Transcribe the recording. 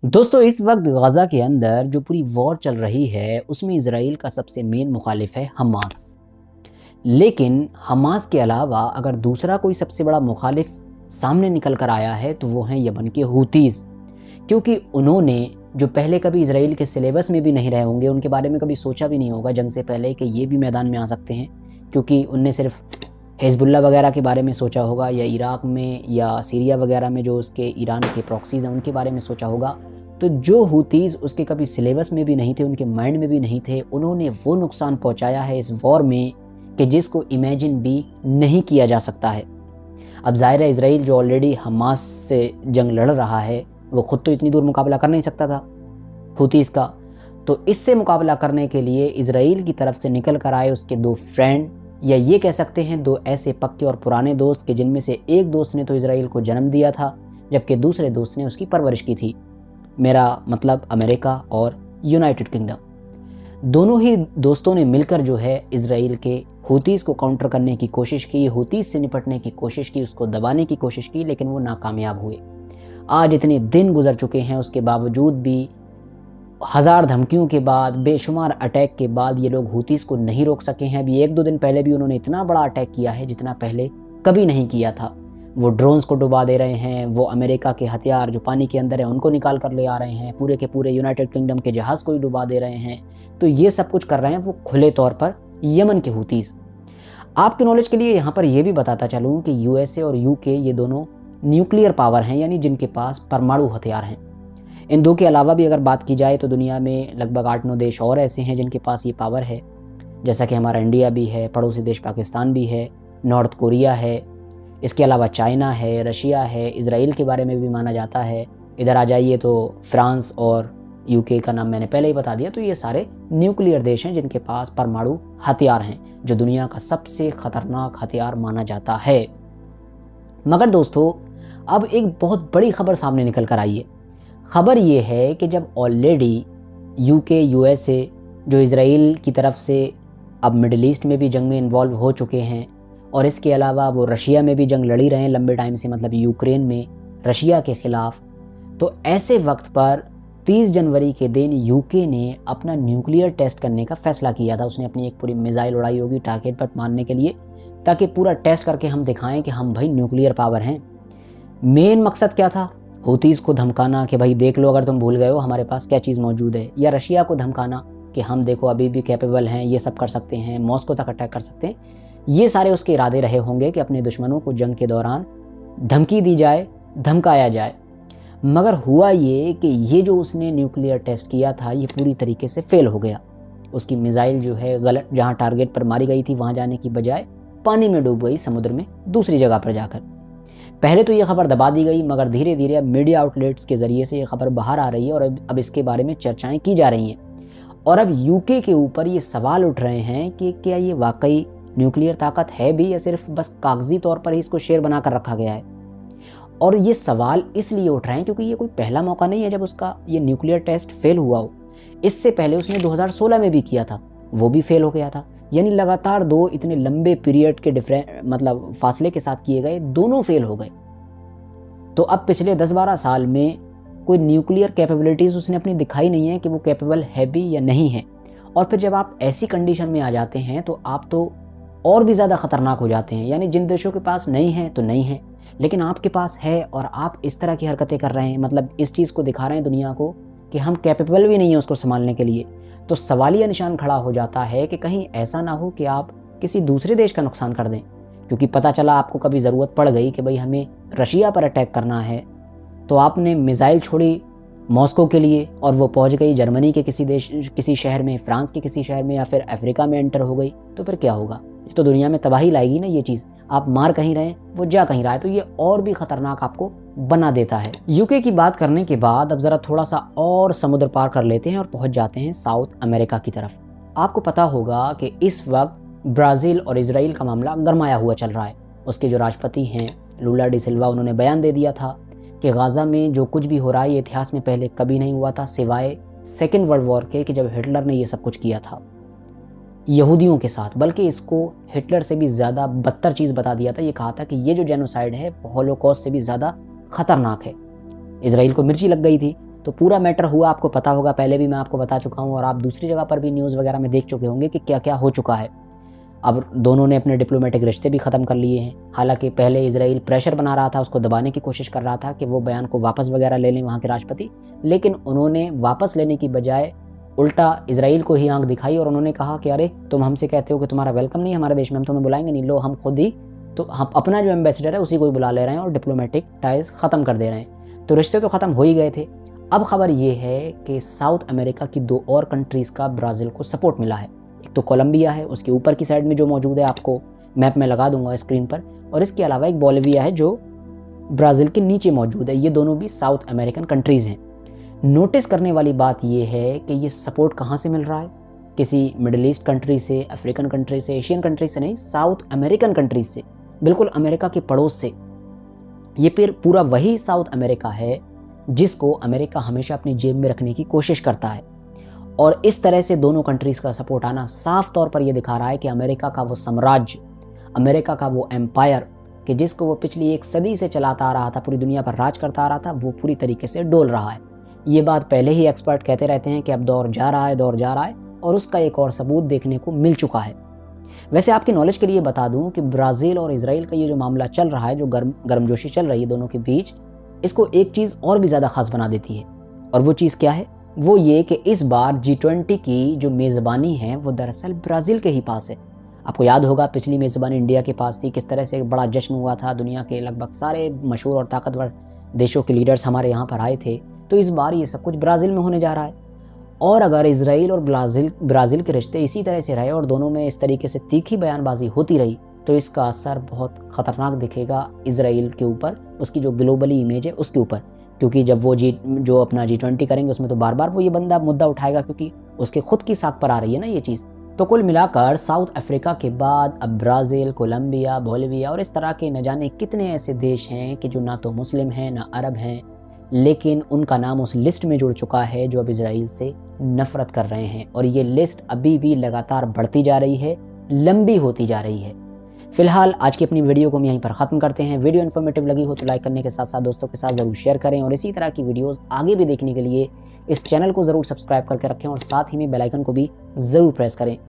दोस्तों इस वक्त गज़ा के अंदर जो पूरी वॉर चल रही है उसमें इज़राइल का सबसे मेन मुखालिफ है हमास। लेकिन हमास के अलावा अगर दूसरा कोई सबसे बड़ा मुखालिफ सामने निकल कर आया है तो वो हैं यमन के हूतीज़। क्योंकि उन्होंने जो पहले कभी इज़राइल के सिलेबस में भी नहीं रहे होंगे, उनके बारे में कभी सोचा भी नहीं होगा जंग से पहले कि ये भी मैदान में आ सकते हैं। क्योंकि उनने सिर्फ हिज़्बुल्लाह वगैरह के बारे में सोचा होगा या इराक़ में या सीरिया वगैरह में जो उसके ईरान के प्रॉक्सीज़ हैं उनके बारे में सोचा होगा। तो जो हूतीज़ उसके कभी सिलेबस में भी नहीं थे, उनके माइंड में भी नहीं थे, उन्होंने वो नुकसान पहुंचाया है इस वॉर में कि जिसको इमेजिन भी नहीं किया जा सकता है। अब ज़ाहिर है इज़राइल जो ऑलरेडी हमास से जंग लड़ रहा है वो ख़ुद तो इतनी दूर मुकाबला कर नहीं सकता था हूतीज़ का। तो इससे मुकाबला करने के लिए इज़राइल की तरफ से निकल कर आए उसके दो फ्रेंड, या ये कह सकते हैं दो ऐसे पक्के और पुराने दोस्त कि जिनमें से एक दोस्त ने तो इज़राइल को जन्म दिया था जबकि दूसरे दोस्त ने उसकी परवरिश की थी। मेरा मतलब अमेरिका और यूनाइटेड किंगडम। दोनों ही दोस्तों ने मिलकर जो है इज़राइल के हूतीज़ को काउंटर करने की कोशिश की, हूतीज़ से निपटने की कोशिश की, उसको दबाने की कोशिश की, लेकिन वो नाकामयाब हुए। आज इतने दिन गुजर चुके हैं, उसके बावजूद भी हज़ार धमकियों के बाद, बेशुमार अटैक के बाद ये लोग हूतीज़ को नहीं रोक सके हैं। अभी एक दो दिन पहले भी उन्होंने इतना बड़ा अटैक किया है जितना पहले कभी नहीं किया था। वो ड्रोन्स को डुबा दे रहे हैं, वो अमेरिका के हथियार जो पानी के अंदर है उनको निकाल कर ले आ रहे हैं, पूरे के पूरे यूनाइटेड किंगडम के जहाज़ को ही डुबा दे रहे हैं। तो ये सब कुछ कर रहे हैं वो खुले तौर पर यमन के हूतीज़। आपके नॉलेज के लिए यहाँ पर यह भी बताता चलूँ कि यूएसए और यूके ये दोनों न्यूक्लियर पावर हैं, यानी जिनके पास परमाणु हथियार हैं। इन दो के अलावा भी अगर बात की जाए तो दुनिया में लगभग 8-9 देश और ऐसे हैं जिनके पास ये पावर है, जैसा कि हमारा इंडिया भी है, पड़ोसी देश पाकिस्तान भी है, नॉर्थ कोरिया है, इसके अलावा चाइना है, रशिया है, इज़राइल के बारे में भी माना जाता है। इधर आ जाइए तो फ्रांस और यूके का नाम मैंने पहले ही बता दिया। तो ये सारे न्यूक्लियर देश हैं जिनके पास परमाणु हथियार हैं, जो दुनिया का सबसे ख़तरनाक हथियार माना जाता है। मगर दोस्तों अब एक बहुत बड़ी खबर सामने निकल कर आई है। खबर ये है कि जब ऑलरेडी यूके, यूएसए जो इज़राइल की तरफ से अब मिडिल ईस्ट में भी जंग में इन्वॉल्व हो चुके हैं, और इसके अलावा वो रशिया में भी जंग लड़ी रहे हैं लंबे टाइम से, मतलब यूक्रेन में रशिया के ख़िलाफ़। तो ऐसे वक्त पर 30 जनवरी के दिन यूके ने अपना न्यूक्लियर टेस्ट करने का फ़ैसला किया था। उसने अपनी एक पूरी मिसाइल उड़ाई होगी टारगेट पर मारने के लिए, ताकि पूरा टेस्ट करके हम दिखाएं कि हम भाई न्यूक्लियर पावर हैं। मेन मकसद क्या था? हूतीज़ को धमकाना कि भाई देख लो अगर तुम भूल गए हो हमारे पास क्या चीज़ मौजूद है, या रशिया को धमकाना कि हम देखो अभी भी कैपेबल हैं, ये सब कर सकते हैं, मॉस्को तक अटैक कर सकते हैं। ये सारे उसके इरादे रहे होंगे कि अपने दुश्मनों को जंग के दौरान धमकी दी जाए, धमकाया जाए। मगर हुआ ये कि ये जो उसने न्यूक्लियर टेस्ट किया था ये पूरी तरीके से फेल हो गया। उसकी मिसाइल जो है गलत, जहाँ टारगेट पर मारी गई थी वहाँ जाने की बजाय पानी में डूब गई, समुद्र में दूसरी जगह पर जाकर। पहले तो ये खबर दबा दी गई, मगर धीरे धीरे अब मीडिया आउटलेट्स के ज़रिए से ये खबर बाहर आ रही है और अब इसके बारे में चर्चाएँ की जा रही हैं। और अब यूके के ऊपर ये सवाल उठ रहे हैं कि क्या ये वाकई न्यूक्लियर ताकत है भी, या सिर्फ बस कागजी तौर पर ही इसको शेर बना कर रखा गया है। और ये सवाल इसलिए उठ रहे हैं क्योंकि ये कोई पहला मौका नहीं है जब उसका ये न्यूक्लियर टेस्ट फेल हुआ हो। इससे पहले उसने 2016 में भी किया था, वो भी फेल हो गया था। यानी लगातार दो इतने लंबे पीरियड के मतलब फासले के साथ किए गए, दोनों फेल हो गए। तो अब पिछले 10-12 साल में कोई न्यूक्लियर कैपेबिलिटीज़ उसने अपनी दिखाई नहीं है कि वो कैपेबल है भी या नहीं है। और फिर जब आप ऐसी कंडीशन में आ जाते हैं तो आप तो और भी ज़्यादा ख़तरनाक हो जाते हैं। यानी जिन देशों के पास नहीं है तो नहीं है, लेकिन आपके पास है और आप इस तरह की हरकतें कर रहे हैं, मतलब इस चीज़ को दिखा रहे हैं दुनिया को कि हम कैपेबल भी नहीं हैं उसको संभालने के लिए। तो सवालिया निशान खड़ा हो जाता है कि कहीं ऐसा ना हो कि आप किसी दूसरे देश का नुकसान कर दें। क्योंकि पता चला आपको कभी ज़रूरत पड़ गई कि भाई हमें रशिया पर अटैक करना है, तो आपने मिसाइल छोड़ी मॉस्को के लिए और वो पहुंच गई जर्मनी के किसी शहर में, फ्रांस के किसी शहर में, या फिर अफ्रीका में एंटर हो गई, तो फिर क्या होगा? इस तो दुनिया में तबाही लाएगी ना ये चीज़। आप मार कहीं रहे, वो जा कहीं रहा है, तो ये और भी ख़तरनाक आपको बना देता है। यूके की बात करने के बाद अब ज़रा थोड़ा सा और समुद्र पार कर लेते हैं और पहुँच जाते हैं साउथ अमेरिका की तरफ। आपको पता होगा कि इस वक्त ब्राज़ील और इज़राइल का मामला गरमाया हुआ चल रहा है। उसके जो राष्ट्रपति हैं लूला डी सिल्वा, उन्होंने बयान दे दिया था कि गाज़ा में जो कुछ भी हो रहा है ये इतिहास में पहले कभी नहीं हुआ था, सिवाय सेकेंड वर्ल्ड वॉर के, कि जब हिटलर ने ये सब कुछ किया था यहूदियों के साथ। बल्कि इसको हिटलर से भी ज़्यादा बदतर चीज़ बता दिया था। ये कहा था कि ये जो जेनोसाइड है वो हॉलोकॉस्ट से भी ज़्यादा ख़तरनाक है। इज़राइल को मिर्ची लग गई थी तो पूरा मैटर हुआ आपको पता होगा, पहले भी मैं आपको बता चुका हूँ और आप दूसरी जगह पर भी न्यूज़ वगैरह में देख चुके होंगे कि क्या क्या हो चुका है। अब दोनों ने अपने डिप्लोमेटिक रिश्ते भी ख़त्म कर लिए हैं। हालांकि पहले इजराइल प्रेशर बना रहा था, उसको दबाने की कोशिश कर रहा था कि वो बयान को वापस वगैरह ले लें वहाँ के राष्ट्रपति, लेकिन उन्होंने वापस लेने की बजाय उल्टा इजराइल को ही आंख दिखाई और उन्होंने कहा कि अरे तुम हमसे कहते हो कि तुम्हारा वेलकम नहीं है हमारे देश में, हम तुम्हें बुलाएंगे नहीं, लो हम खुद ही तो हम अपना जो एम्बेसडर है उसी को ही बुला ले रहे हैं और डिप्लोमेटिक टाइज ख़त्म कर दे रहे हैं। तो रिश्ते तो ख़त्म हो ही गए थे। अब खबर ये है कि साउथ अमेरिका की 2 और कंट्रीज़ का ब्राज़ील को सपोर्ट मिला है। एक तो कोलंबिया है, उसके ऊपर की साइड में जो मौजूद है, आपको मैप में लगा दूंगा स्क्रीन पर, और इसके अलावा एक बोलिविया है जो ब्राज़ील के नीचे मौजूद है। ये दोनों भी साउथ अमेरिकन कंट्रीज़ हैं। नोटिस करने वाली बात ये है कि ये सपोर्ट कहाँ से मिल रहा है, किसी मिडिल ईस्ट कंट्री से, अफ्रीकन कंट्री से, एशियन कंट्री से नहीं, साउथ अमेरिकन कंट्रीज से, बिल्कुल अमेरिका के पड़ोस से। ये फिर पूरा वही साउथ अमेरिका है जिसको अमेरिका हमेशा अपनी जेब में रखने की कोशिश करता है। और इस तरह से दोनों कंट्रीज़ का सपोर्ट आना साफ तौर पर यह दिखा रहा है कि अमेरिका का वो साम्राज्य, अमेरिका का वो एम्पायर कि जिसको वो पिछली 1 सदी से चलाता आ रहा था, पूरी दुनिया पर राज करता आ रहा था, वो पूरी तरीके से डोल रहा है। ये बात पहले ही एक्सपर्ट कहते रहते हैं कि अब दौर जा रहा है, दौर जा रहा है, और उसका एक और सबूत देखने को मिल चुका है। वैसे आपकी नॉलेज के लिए बता दूं कि ब्राज़ील और इजराइल का ये जो मामला चल रहा है, जो गर्मजोशी चल रही है दोनों के बीच, इसको एक चीज़ और भी ज़्यादा खास बना देती है। और वो चीज़ क्या है? वो ये कि इस बार G20 की जो मेज़बानी है वो दरअसल ब्राज़ील के ही पास है। आपको याद होगा पिछली मेज़बानी इंडिया के पास थी, किस तरह से बड़ा जश्न हुआ था, दुनिया के लगभग सारे मशहूर और ताकतवर देशों के लीडर्स हमारे यहाँ पर आए थे। तो इस बार ये सब कुछ ब्राज़ील में होने जा रहा है। और अगर इजराइल और ब्राज़ील के रिश्ते इसी तरह से रहे और दोनों में इस तरीके से तीखी बयानबाजी होती रही, तो इसका असर बहुत ख़तरनाक दिखेगा इजराइल के ऊपर, उसकी जो ग्लोबली इमेज है उसके ऊपर। क्योंकि जब वो जो अपना G20 करेंगे उसमें तो बार बार वो ये बंदा मुद्दा उठाएगा, क्योंकि उसके खुद की साख पर आ रही है ना ये चीज़। तो कुल मिलाकर साउथ अफ्रीका के बाद अब ब्राज़ील, कोलंबिया, बोलिविया और इस तरह के न जाने कितने ऐसे देश हैं कि जो ना तो मुस्लिम हैं ना अरब हैं, लेकिन उनका नाम उस लिस्ट में जुड़ चुका है जो अब इजराइल से नफरत कर रहे हैं। और ये लिस्ट अभी भी लगातार बढ़ती जा रही है, लंबी होती जा रही है। फिलहाल आज की अपनी वीडियो को हम यहीं पर ख़त्म करते हैं। वीडियो इन्फॉर्मेटिव लगी हो तो लाइक करने के साथ साथ दोस्तों के साथ ज़रूर शेयर करें, और इसी तरह की वीडियोस आगे भी देखने के लिए इस चैनल को ज़रूर सब्सक्राइब करके रखें और साथ ही में बेल आइकन को भी ज़रूर प्रेस करें।